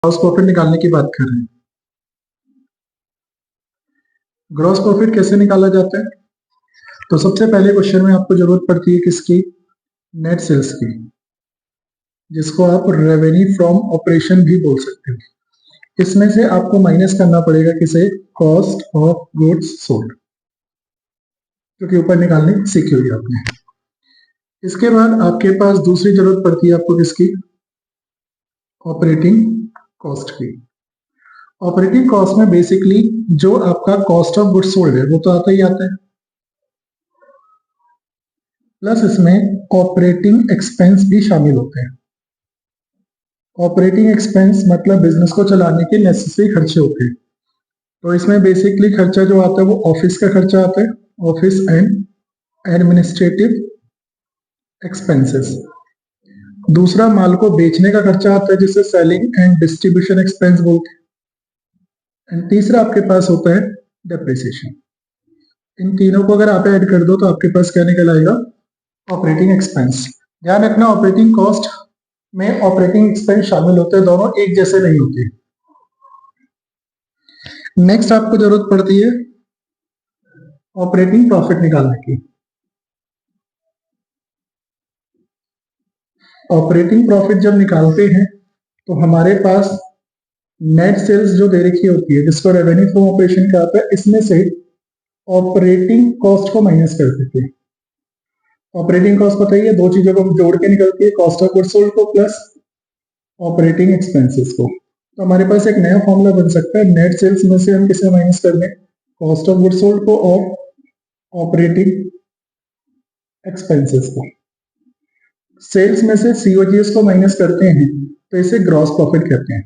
Gross profit निकालने की बात कर रहे हैं। ग्रॉस प्रॉफिट कैसे निकाला जाता है? तो सबसे पहले क्वेश्चन में आपको जरूरत पड़ती है किसकी? नेट सेल्स की, जिसको आप रेवेन्यू फ्रॉम ऑपरेशन भी बोल सकते हो। इसमें से आपको माइनस करना पड़ेगा किसे? कॉस्ट ऑफ गुड्स सोल्ड, क्योंकि ऊपर निकालनी सीखी हुई आपने। इसके बाद आपके पास दूसरी जरूरत पड़ती है आपको किसकी? ऑपरेटिंग कॉस्ट की। ऑपरेटिंग कॉस्ट में बेसिकली जो आपका कॉस्ट ऑफ गुड्स सोल्ड है वो तो आता ही आता है, प्लस इसमें ऑपरेटिंग एक्सपेंस भी शामिल होते हैं। ऑपरेटिंग एक्सपेंस मतलब बिजनेस को चलाने के नेसेसरी खर्चे होते हैं। तो इसमें बेसिकली खर्चा जो आता है वो ऑफिस का खर्चा आता है, ऑफिस एंड एडमिनिस्ट्रेटिव एक्सपेंसेस। दूसरा माल को बेचने का खर्चा आता है जिसे सेलिंग एंड डिस्ट्रीब्यूशन एक्सपेंस बोलते हैं। एंड तीसरा आपके पास होता है डेप्रिसिएशन। इन तीनों को अगर आप ऐड कर दो तो आपके पास क्या निकल आएगा? Operating expense. ध्यान रखना, ऑपरेटिंग कॉस्ट में ऑपरेटिंग एक्सपेंस शामिल होते हैं, दोनों एक जैसे नहीं होते। नेक्स्ट आपको जरूरत पड़ती है ऑपरेटिंग प्रॉफिट निकालने की। ऑपरेटिंग प्रॉफिट जब निकालते हैं तो हमारे पास नेट सेल्स जो दे रखी होती है, जिसको रेवेन्यू फ्रॉम ऑपरेशन कहते हैं, इसमें से ऑपरेटिंग कॉस्ट को माइनस कर देते हैं। ऑपरेटिंग कॉस्ट पता ही है, दो चीजों को जोड़ के निकलती है, कॉस्ट ऑफ गुड्स सोल्ड को प्लस ऑपरेटिंग एक्सपेंसेस को। तो हमारे पास एक नया फॉर्मूला बन सकता है, नेट सेल्स में से हम किसे माइनस कर दें? कॉस्ट ऑफ गुड्स सोल्ड को और ऑपरेटिंग एक्सपेंसेस को। सेल्स में से सीओजीएस को माइनस करते हैं तो इसे ग्रॉस प्रॉफिट कहते हैं।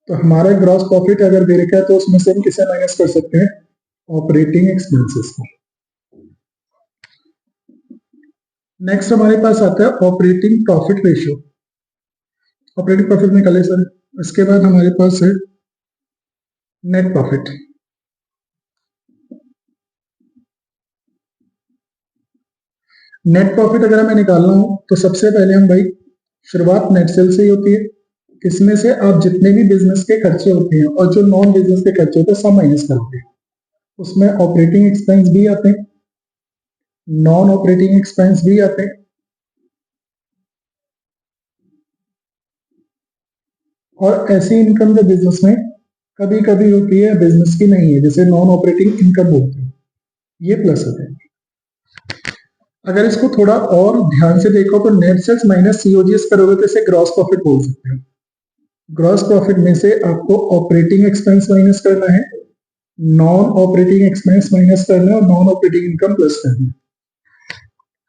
तो हमारा ग्रॉस प्रॉफिट अगर दे रखा है तो उसमें से हम किसे माइनस कर सकते हैं? ऑपरेटिंग एक्सपेंसेस को। नेक्स्ट हमारे पास आता है operating profit ratio. Operating profit निकाले सर। इसके बाद हमारे पास है नेट प्रॉफिट। नेट प्रॉफिट अगर हमें निकालना हो तो सबसे पहले हम भाई शुरुआत नेट सेल से ही होती है। इसमें से आप जितने भी बिजनेस के खर्चे होते हैं और जो नॉन बिजनेस के खर्चे होते हैं सब माइनस करते हैं। उसमें ऑपरेटिंग एक्सपेंस भी आते हैं, नॉन ऑपरेटिंग एक्सपेंस भी आते हैं, और ऐसी इनकम जो बिजनेस में कभी कभी होती है, बिजनेस की नहीं है, जैसे नॉन ऑपरेटिंग इनकम बोलते हैं, ये प्लस होते हैं। अगर इसको थोड़ा और ध्यान से देखो तो नेट सेल्स माइनस सीओजीएस करोगे तो इसे ग्रॉस प्रॉफिट बोल सकते हो। ग्रॉस प्रॉफिट में से आपको ऑपरेटिंग एक्सपेंस माइनस करना है, नॉन ऑपरेटिंग एक्सपेंस माइनस करना है और नॉन ऑपरेटिंग इनकम प्लस करना है।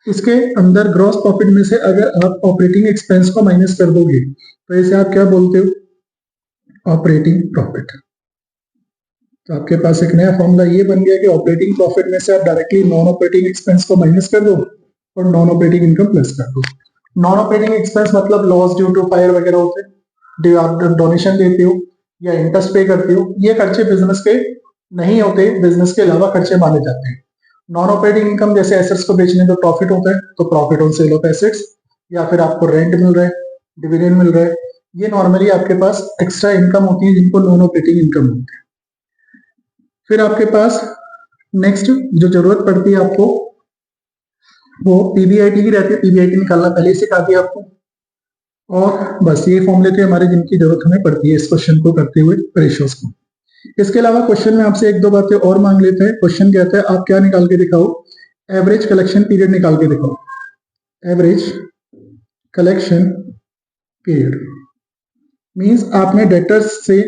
इसके अंदर ग्रॉस प्रॉफिट में से अगर आप ऑपरेटिंग एक्सपेंस को माइनस कर दोगे तो इसे आप क्या बोलते हो? Operating profit. तो आपके पास एक नया फॉर्मूला ये बन गया कि ऑपरेटिंग प्रॉफिट में से आप डायरेक्टली नॉन ऑपरेटिंग एक्सपेंस को माइनस कर दो और नॉन ऑपरेटिंग इनकम प्लस कर दो। नॉन ऑपरेटिंग एक्सपेंस मतलब लॉस ड्यू टू फायर वगैरह होते हैं, आप डोनेशन देते हो या इंटरेस्ट पे करते हो, ये खर्चे बिजनेस के नहीं होते, बिजनेस के अलावा खर्चे माने जाते हैं। नॉन ऑपरेटिंग इनकम जैसे एसेट्स को बेचने पे प्रॉफिट होता है तो profit on sale of assets, या फिर आपको रेंट मिल रहा है, डिविडेंड मिल रहा है, ये नॉर्मली आपके पास एक्स्ट्रा इनकम होती है जिनको नॉन ऑपरेटिंग इनकम बोलते हैं। फिर आपके पास नेक्स्ट जो जरूरत पड़ती है आपको वो पीबीआईटी की रहती है। पीबीआईटी निकालना पहले ही सिखा दिया आपको, और बस ये फॉर्मूले थे हमारे जिनकी जरूरत हमें पड़ती है इस क्वेश्चन को करते हुए, रेशियोज को। इसके अलावा क्वेश्चन में आपसे एक दो बातें और मांग लेते हैं। क्वेश्चन कहता है आप क्या निकाल के दिखाओ? एवरेज कलेक्शन पीरियड निकाल के दिखाओ। एवरेज कलेक्शन पीरियड मींस आपने डेटर्स से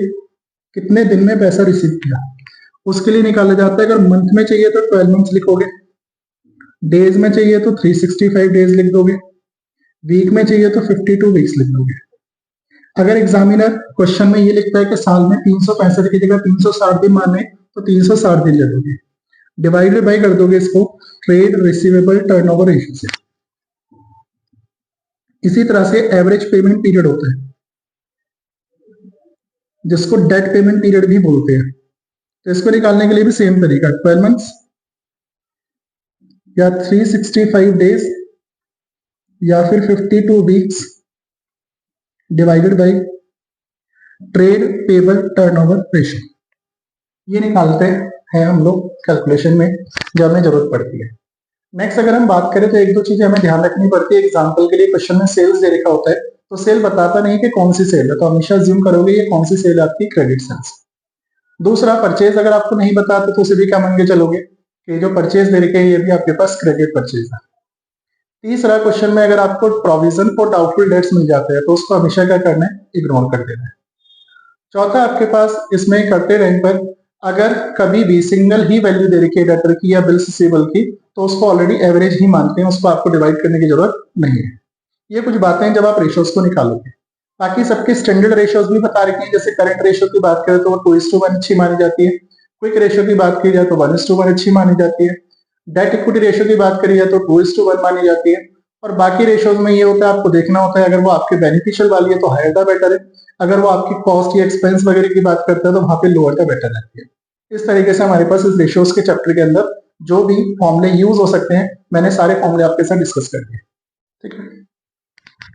कितने दिन में पैसा रिसीव किया, उसके लिए निकाला जाता है। अगर मंथ में चाहिए तो 12 मंथ्स लिखोगे, डेज में चाहिए तो 365 डेज लिख दोगे, वीक में चाहिए तो 52 वीक्स लिख दोगे। अगर एग्जामिनर क्वेश्चन में ये लिखता है कि साल में 365 की जगह 360 दिन माने तो 360 दिन लगोगे, डिवाइडेड बाय कर दोगे इसको ट्रेड रिसीवेबल टर्नओवर रेशियो से। इसी तरह से एवरेज पेमेंट पीरियड होता है जिसको डेट पेमेंट पीरियड भी बोलते हैं। तो इसको निकालने के लिए भी सेम तरीका, 12 मंथ्स या 365 डेज या फिर 52 weeks divided by trade payable turnover ratio, ये निकालते हैं हम लोग कैलकुलेशन में जब हमें जरूरत पड़ती है। नेक्स्ट अगर हम बात करें तो एक दो चीजें हमें ध्यान रखनी पड़ती है। एग्जांपल के लिए क्वेश्चन में सेल्स दे रखा होता है, तो सेल बताता नहीं कि कौन सी सेल है, तो हमेशा ज्यूम करोगे ये कौन सी सेल है आपकी, क्रेडिट सेल्स। दूसरा, परचेज अगर आपको नहीं बताते तो उसे भी क्या मान के चलोगे कि जो परचेज दे रखे हैं ये भी आपके पास क्रेडिट परचेज है। तीसरा, क्वेश्चन में अगर आपको प्रोविजन फॉर डाउटफुल डेट्स मिल जाते हैं तो उसको हमेशा क्या करना है, इग्नोर कर देना है। चौथा, आपके पास इसमें करते टाइम पर अगर कभी भी सिंगल ही वैल्यू दे रखी है डेटर की या बिल्स रिसीवेबल की, तो उसको ऑलरेडी एवरेज ही मानते हैं, उसको आपको डिवाइड करने की जरूरत नहीं है। ये कुछ बातें हैं जब आप रेशियोज को निकालोगे। बाकी सबके स्टैंडर्ड रेशियोज भी बता रखे हैं, जैसे करंट रेशियो की बात करें तो वो 2:1 अच्छी मानी जाती है। क्विक रेशियो की बात की जाए तो 1:1 अच्छी मानी जाती है। डेट इक्विटी रेशियो की बात करी जाए तो 2:1 मानी जाती है। और बाकी रेशियोज में ये होता है, आपको देखना होता है अगर वो आपके बेनिफिशियल वाली है तो हायर द बेटर है, अगर वो आपकी कॉस्ट या एक्सपेंस वगैरह की बात करता है तो वहां पे लोअर द बेटर रहती है। इस तरीके से हमारे पास इस रेशियोज के चैप्टर के अंदर जो भी फॉर्मूले यूज हो सकते हैं, मैंने सारे फॉर्मूले आपके साथ डिस्कस कर दिए। ठीक है।